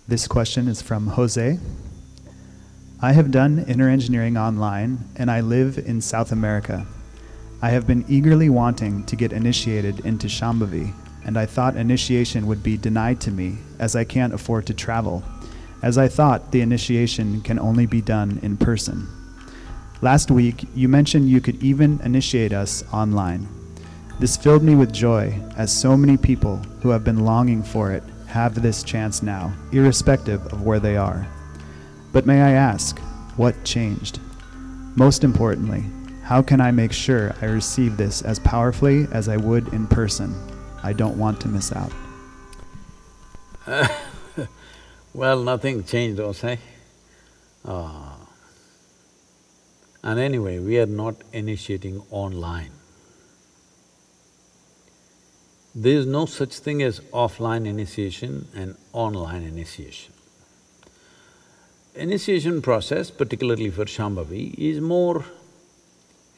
This question is from Jose. I have done inner engineering online, and I live in South America. I have been eagerly wanting to get initiated into Shambhavi, and I thought initiation would be denied to me as I can't afford to travel, as I thought the initiation can only be done in person. Last week, you mentioned you could even initiate us online. This filled me with joy, as so many people who have been longing for it have this chance now, irrespective of where they are. But may I ask, what changed? Most importantly, how can I make sure I receive this as powerfully as I would in person? I don't want to miss out. Well, nothing changed, Jose. And anyway, we are not initiating online. There is no such thing as offline initiation and online initiation. Initiation process, particularly for Shambhavi, is more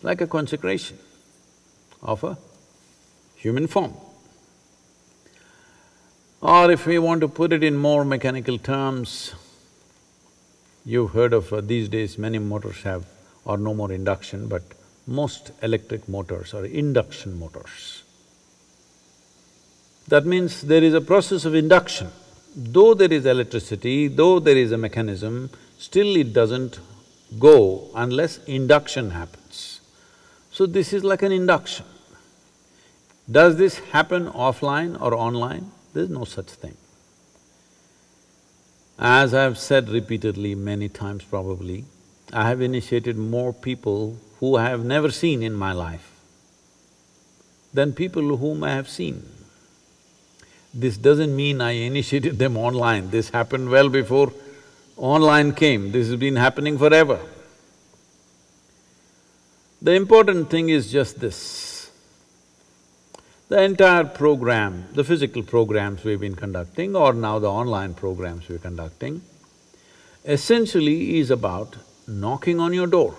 like a consecration of a human form. Or if we want to put it in more mechanical terms, you've heard of these days many motors have or no more induction, but most electric motors are induction motors. That means there is a process of induction. Though there is electricity, though there is a mechanism, still it doesn't go unless induction happens. So this is like an induction. Does this happen offline or online? There's no such thing. As I've said repeatedly, many times probably, I have initiated more people who I have never seen in my life than people whom I have seen. This doesn't mean I initiated them online, this happened well before online came, this has been happening forever. The important thing is just this. The entire program, the physical programs we've been conducting or now the online programs we're conducting, essentially is about knocking on your door.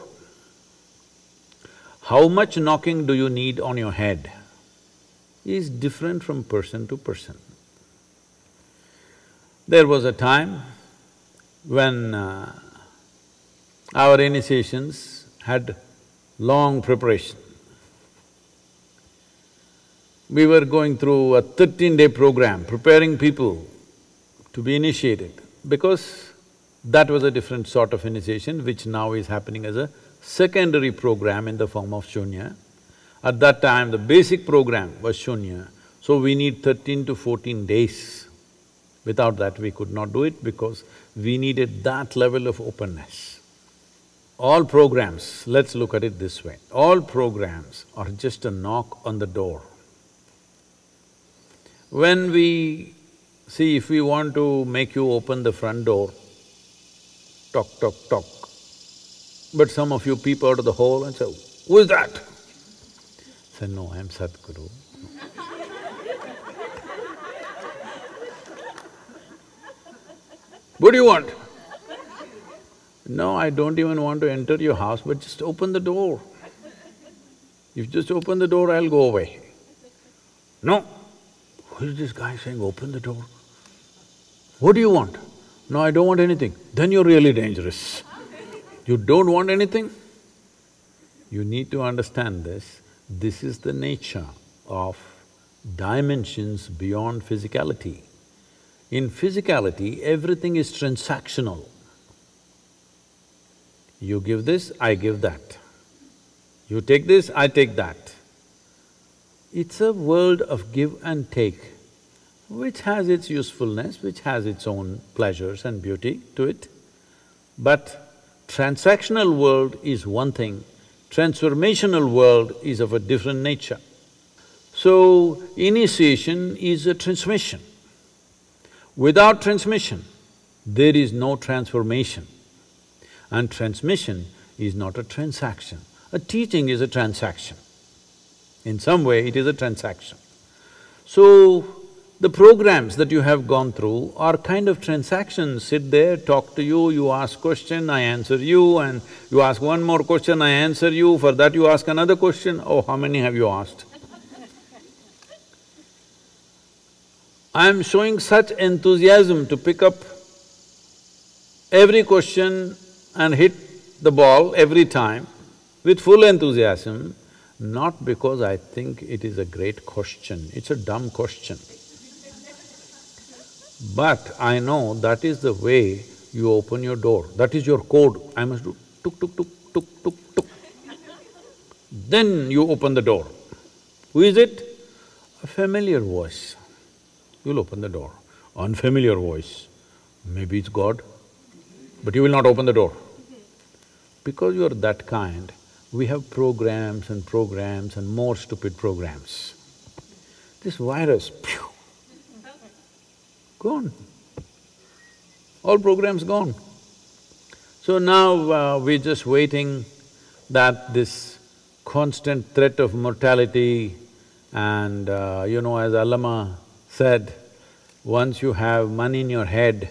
How much knocking do you need on your head is different from person to person. There was a time when our initiations had long preparation. We were going through a 13-day program, preparing people to be initiated, because that was a different sort of initiation which now is happening as a secondary program in the form of Shunya. At that time, the basic program was Shunya, so we need 13 to 14 days. Without that, we could not do it because we needed that level of openness. All programs, let's look at it this way, all programs are just a knock on the door. When we… see, if we want to make you open the front door, tock, tock, tock, but some of you peep out of the hole and say, "Who is that?" I say, "No, I'm Sadhguru." "What do you want?" "No, I don't even want to enter your house, but just open the door. If you just open the door, I'll go away." "No." "Who is this guy saying, open the door? What do you want?" "No, I don't want anything." "Then you're really dangerous. You don't want anything?" You need to understand this. This is the nature of dimensions beyond physicality. In physicality, everything is transactional. You give this, I give that. You take this, I take that. It's a world of give and take, which has its usefulness, which has its own pleasures and beauty to it. But transactional world is one thing, transformational world is of a different nature. So, initiation is a transmission. Without transmission, there is no transformation. And transmission is not a transaction. A teaching is a transaction. In some way, it is a transaction. So, the programs that you have gone through are kind of transactions. Sit there, talk to you, you ask question, I answer you, and you ask one more question, I answer you, for that you ask another question. Oh, how many have you asked? I am showing such enthusiasm to pick up every question and hit the ball every time with full enthusiasm, not because I think it is a great question, it's a dumb question. But I know that is the way you open your door, that is your code. I must do tuk tuk tuk tuk tuk tuk. Then you open the door. Who is it? A familiar voice. You'll open the door. Unfamiliar voice, maybe it's God, but you will not open the door. Because you are that kind, we have programs and more stupid programs. This virus, phew, gone. All programs gone. So now we're just waiting that this constant threat of mortality and as Allama said, once you have money in your head,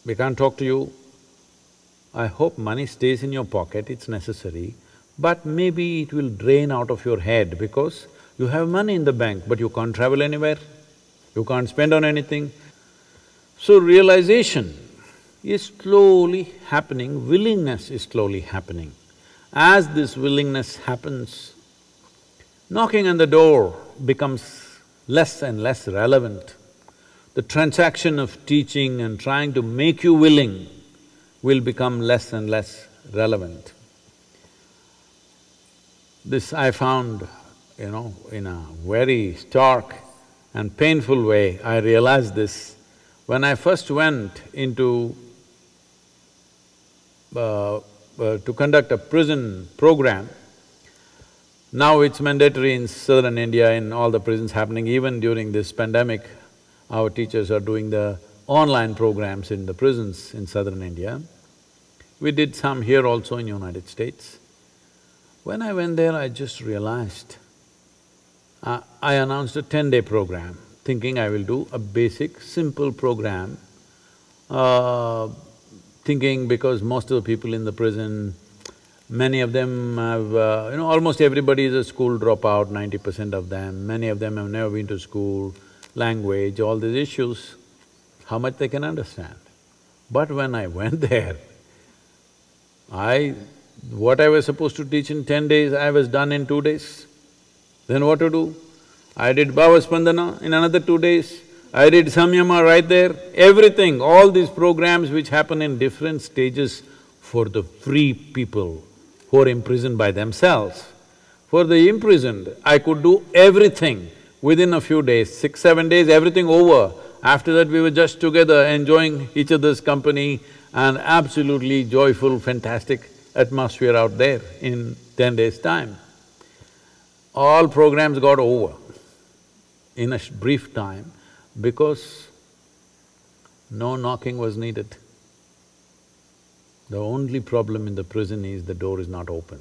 we can't talk to you. I hope money stays in your pocket, it's necessary, but maybe it will drain out of your head because you have money in the bank, but you can't travel anywhere, you can't spend on anything. So realization is slowly happening, willingness is slowly happening. As this willingness happens, knocking on the door becomes less and less relevant. The transaction of teaching and trying to make you willing will become less and less relevant. This I found, in a very stark and painful way, I realized this. When I first went into to conduct a prison program, now it's mandatory in southern India, in all the prisons happening, even during this pandemic, our teachers are doing the online programs in the prisons in southern India. We did some here also in United States. When I went there, I just realized, I announced a 10-day program, thinking I will do a basic, simple program, thinking because most of the people in the prison, many of them have… almost everybody is a school dropout, 90% of them. Many of them have never been to school, language, all these issues, how much they can understand. But when I went there, what I was supposed to teach in 10 days, I was done in 2 days. Then what to do? I did Bhava Spandana in another 2 days, I did Samyama right there, everything, all these programs which happen in different stages for the free people who are imprisoned by themselves. For the imprisoned, I could do everything within a few days, 6-7 days, everything over. After that, we were just together enjoying each other's company and absolutely joyful, fantastic atmosphere out there in 10 days' time. All programs got over in a brief time because no knocking was needed. The only problem in the prison is the door is not open.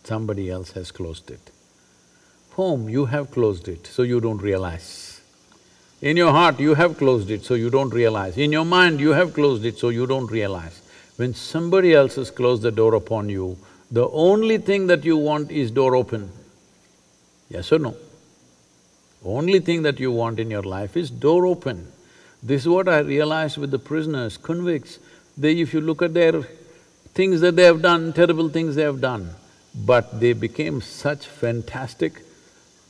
Somebody else has closed it. Home, you have closed it, so you don't realize. In your heart, you have closed it, so you don't realize. In your mind, you have closed it, so you don't realize. When somebody else has closed the door upon you, the only thing that you want is door open. Yes or no? Only thing that you want in your life is door open. This is what I realized with the prisoners, convicts. If you look at their things that they have done, terrible things they have done, but they became such fantastic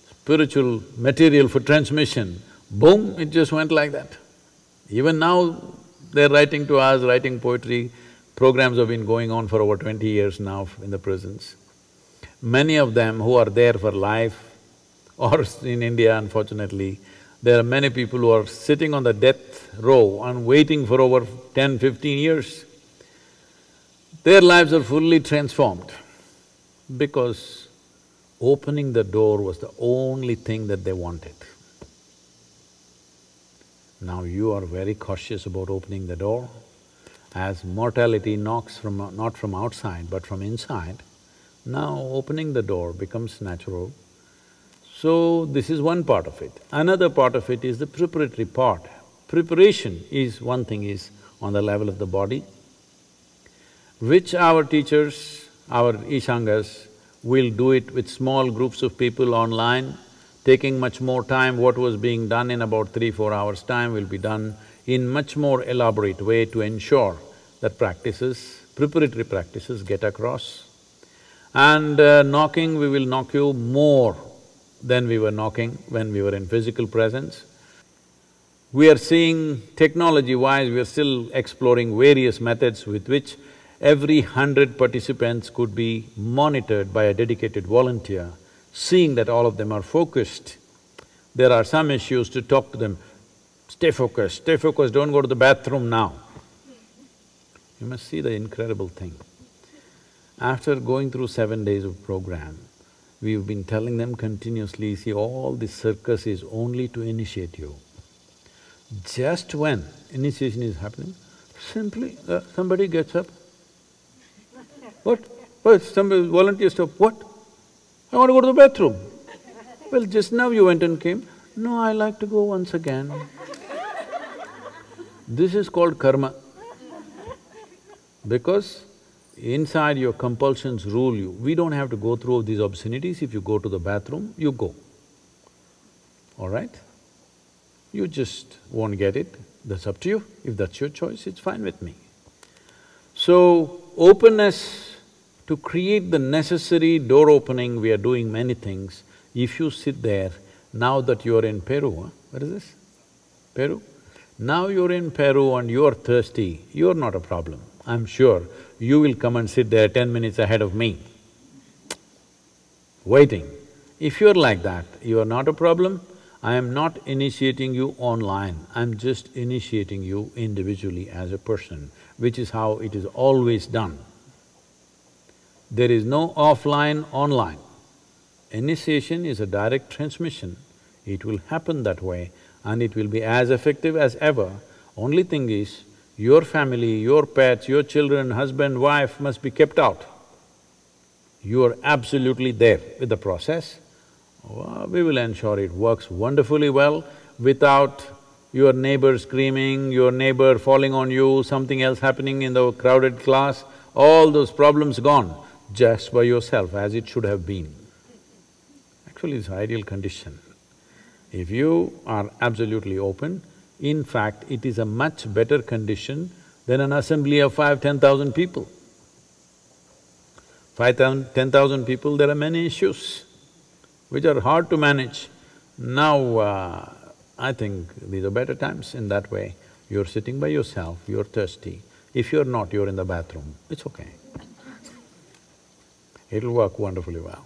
spiritual material for transmission, boom, it just went like that. Even now, they're writing to us, writing poetry, programs have been going on for over 20 years now in the prisons. Many of them who are there for life, or in India, unfortunately, there are many people who are sitting on the death row and waiting for over 10, 15 years. Their lives are fully transformed because opening the door was the only thing that they wanted. Now you are very cautious about opening the door. As mortality knocks not from outside but from inside, now opening the door becomes natural. So this is one part of it. Another part of it is the preparatory part. Preparation is one thing is on the level of the body, which our teachers, our Ishangas will do it with small groups of people online, taking much more time. What was being done in about 3-4 hours' time will be done in much more elaborate way to ensure that practices, preparatory practices get across. And knocking, we will knock you more than we were knocking when we were in physical presence. We are seeing technology-wise, we are still exploring various methods with which every 100 participants could be monitored by a dedicated volunteer, seeing that all of them are focused. There are some issues to talk to them, stay focused, don't go to the bathroom now. You must see the incredible thing. After going through 7 days of program, we've been telling them continuously, see, all this circus is only to initiate you. Just when initiation is happening, simply somebody gets up. What? What? Somebody, volunteer stop, what? I want to go to the bathroom. Well, just now you went and came. No, I like to go once again. This is called karma. Because inside your compulsions rule you. We don't have to go through these obscenities. If you go to the bathroom, you go. All right? You just won't get it, that's up to you. If that's your choice, it's fine with me. So, openness to create the necessary door opening, we are doing many things. If you sit there, now that you're in Peru, What is this? Peru? Now you're in Peru and you're thirsty, you're not a problem. I'm sure you will come and sit there 10 minutes ahead of me, waiting. If you're like that, you are not a problem. I am not initiating you online, I'm just initiating you individually as a person, which is how it is always done. There is no offline, online. Initiation is a direct transmission. It will happen that way and it will be as effective as ever. Only thing is, your family, your pets, your children, husband, wife must be kept out. You are absolutely there with the process. We will ensure it works wonderfully well without your neighbor screaming, your neighbor falling on you, something else happening in the crowded class, all those problems gone, just by yourself as it should have been. Actually, it's ideal condition. If you are absolutely open, in fact, it is a much better condition than an assembly of 5,000–10,000 people. 5,000–10,000 people, there are many issues which are hard to manage. Now, I think these are better times in that way. You're sitting by yourself, you're thirsty. If you're not, you're in the bathroom, it's okay. It'll work wonderfully well.